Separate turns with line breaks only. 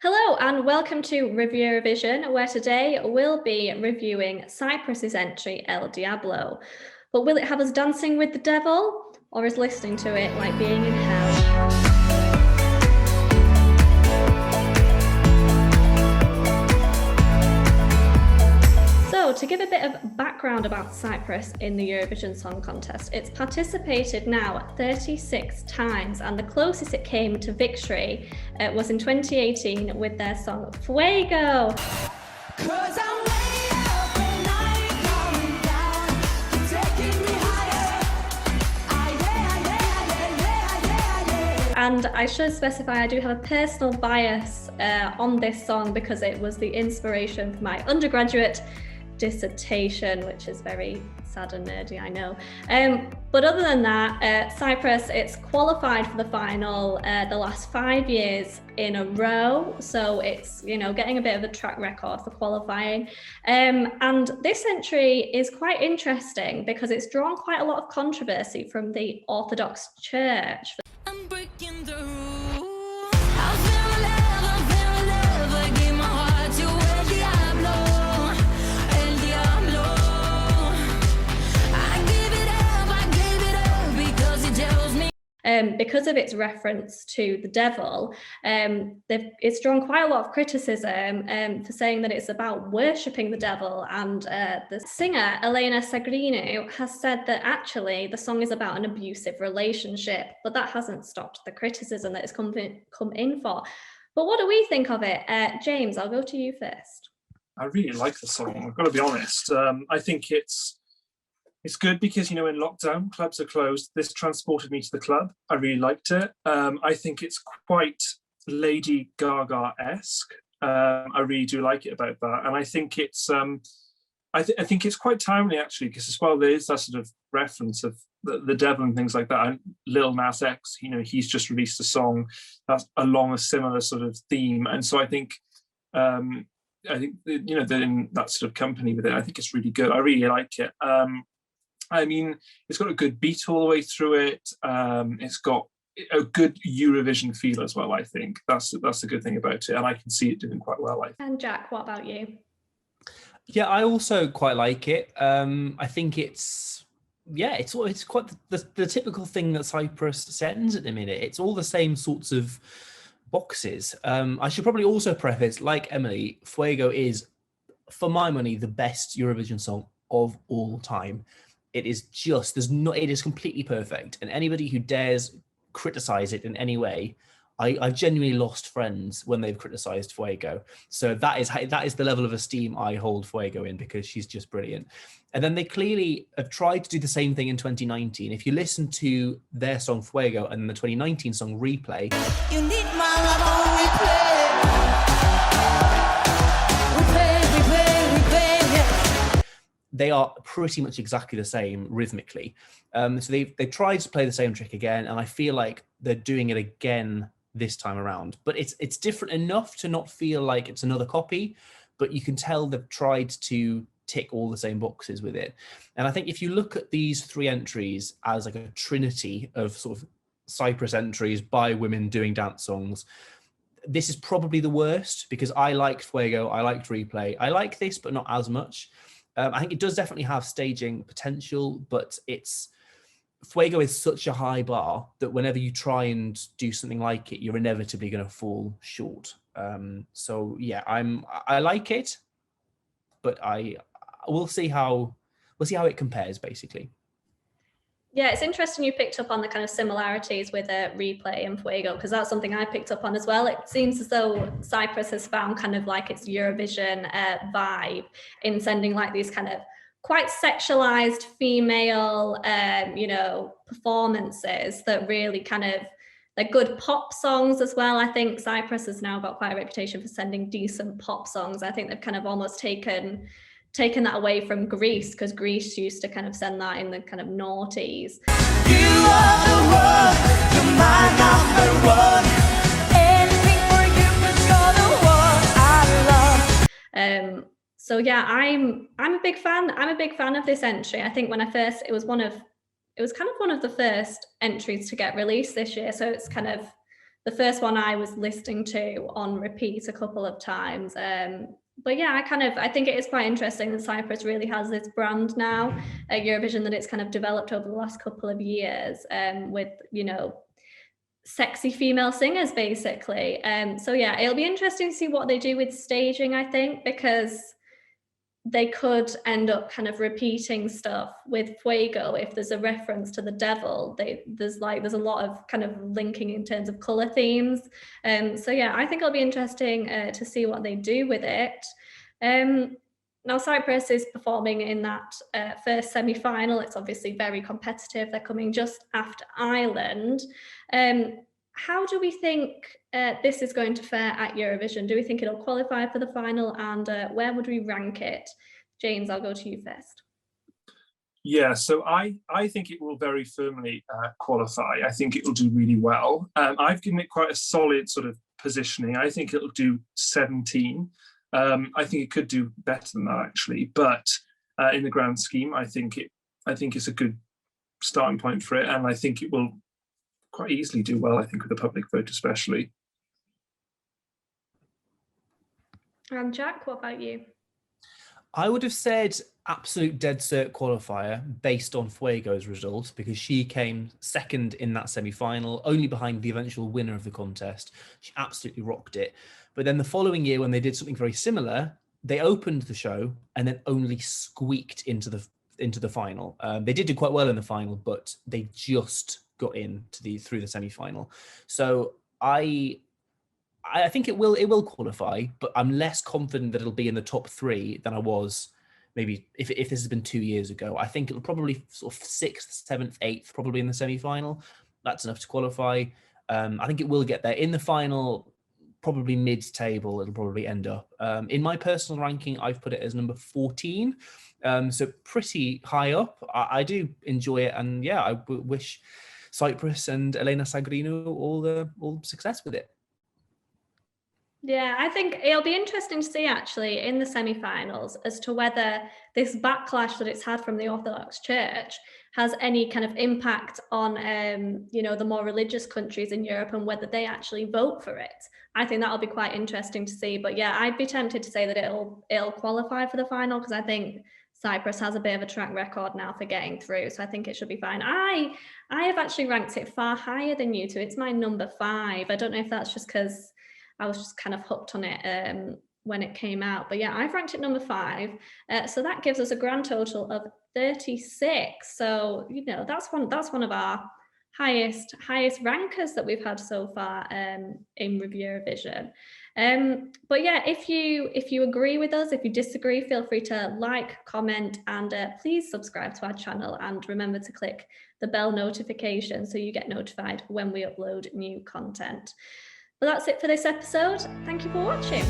Hello and welcome to Reveurovision, where today we'll be reviewing Cyprus's entry El Diablo. But will it have us dancing with the devil, or is listening to it like being in hell? So, to give a bit of background about Cyprus in the Eurovision Song Contest, it's participated now 36 times, and the closest it came to victory was in 2018 with their song Fuego. And I should specify I do have a personal bias on this song because it was the inspiration for my undergraduate dissertation, which is very sad and nerdy, I know. But other than that, Cyprus, it's qualified for the final the last 5 years in a row. So it's, getting a bit of a track record for qualifying. And this entry is quite interesting because it's drawn quite a lot of controversy from the Orthodox Church. I'm breaking through. Because of its reference to the devil, it's drawn quite a lot of criticism for saying that it's about worshipping the devil. And the singer, Elena Tsagrinou, has said that actually the song is about an abusive relationship, but that hasn't stopped the criticism that it's come in for. But what do we think of it? James, I'll go to you first.
I really like the song, I've got to be honest. I think it's good because, in lockdown, clubs are closed. This transported me to the club. I really liked it. I think it's quite Lady Gaga-esque. I really do like it about that. And I think it's I think it's quite timely, actually, because as well, there is that sort of reference of the devil and things like that. And Lil Nas X, he's just released a song that's along a similar sort of theme. And so I think they're in that sort of company with it. I think it's really good. I really like it. It's got a good beat all the way through it. It's got a good Eurovision feel as well, I think. That's the good thing about it, and I can see it doing quite well.
And Jack, what about you?
Yeah, I also quite like it. I think it's quite the typical thing that Cyprus sends at the minute. It's all the same sorts of boxes. I should probably also preface, like Emily, Fuego is, for my money, the best Eurovision song of all time. It is it is completely perfect. And anybody who dares criticize it in any way, I've genuinely lost friends when they've criticized Fuego. So that is the level of esteem I hold Fuego in, because she's just brilliant. And then they clearly have tried to do the same thing in 2019. If you listen to their song Fuego and the 2019 song Replay, you need my love on replay. They are pretty much exactly the same rhythmically. So they tried to play the same trick again, and I feel like they're doing it again this time around. But it's different enough to not feel like it's another copy, but you can tell they've tried to tick all the same boxes with it. And I think if you look at these three entries as like a trinity of sort of Cyprus entries by women doing dance songs, this is probably the worst, because I liked Fuego, I liked Replay. I like this, but not as much. I think it does definitely have staging potential, but Fuego is such a high bar that whenever you try and do something like it, you're inevitably going to fall short. So yeah, I like it, but we'll see how it compares, basically.
Yeah, it's interesting you picked up on the kind of similarities with Replay and Fuego, because that's something I picked up on as well. It seems as though Cyprus has found kind of like its Eurovision vibe in sending like these kind of quite sexualized female, performances that really kind of, they're good pop songs as well. I think Cyprus has now got quite a reputation for sending decent pop songs. I think they've kind of almost taken that away from Greece, because Greece used to kind of send that in the kind of noughties. You are the one, you're my number one. Anything for you, 'cause you're the one I love. So yeah, I'm a big fan. I'm a big fan of this entry. I think when it was kind of one of the first entries to get released this year. So it's kind of the first one I was listening to on repeat a couple of times. But yeah, I think it is quite interesting that Cyprus really has this brand now at Eurovision that it's kind of developed over the last couple of years, with, you know, sexy female singers basically. So yeah, it'll be interesting to see what they do with staging, I think, because they could end up kind of repeating stuff with Fuego. If there's a reference to the devil, there's a lot of kind of linking in terms of color themes. So yeah, I think it'll be interesting to see what they do with it. Now Cyprus is performing in that first semi-final. It's obviously very competitive. They're coming just after Ireland. How do we think this is going to fare at Eurovision? Do we think it'll qualify for the final, and where would we rank it? James, I'll go to you first.
Yeah, so I think it will very firmly qualify. I think it will do really well. I've given it quite a solid sort of positioning. I think it'll do 17. I think it could do better than that actually, but in the grand scheme, I think it's a good starting point for it, and I think it will quite easily do well, I think, with the public vote especially.
And Jack, what about you?
I would have said absolute dead cert qualifier based on Fuego's result, because she came second in that semi-final, only behind the eventual winner of the contest. She absolutely rocked it. But then the following year, when they did something very similar, they opened the show and then only squeaked into the final. They did do quite well in the final, but they just got through the semi-final. So I think it will qualify, but I'm less confident that it'll be in the top 3 than I was maybe if this has been 2 years ago. I think it'll probably sort of 6th, 7th, 8th, probably in the semi-final. That's enough to qualify. I think it will get there. In the final, probably mid-table, it'll probably end up. In my personal ranking, I've put it as number 14. So pretty high up. I do enjoy it, and yeah, I wish Cyprus and Elena Tsagrinou all success with it.
Yeah, I think it'll be interesting to see actually in the semi-finals as to whether this backlash that it's had from the Orthodox Church has any kind of impact on the more religious countries in Europe, and whether they actually vote for it. I think that'll be quite interesting to see. But yeah, I'd be tempted to say that it'll qualify for the final, because I think Cyprus has a bit of a track record now for getting through, so I think it should be fine. I have actually ranked it far higher than you two. It's my number 5. I don't know if that's just because I was just kind of hooked on it when it came out. But yeah, I've ranked it number 5. So that gives us a grand total of 36. So, you know, that's one of our highest rankers that we've had so far in reveurovision. But yeah, if you agree with us, if you disagree, feel free to like, comment, and please subscribe to our channel, and remember to click the bell notification so you get notified when we upload new content. Well, that's it for this episode. Thank you for watching.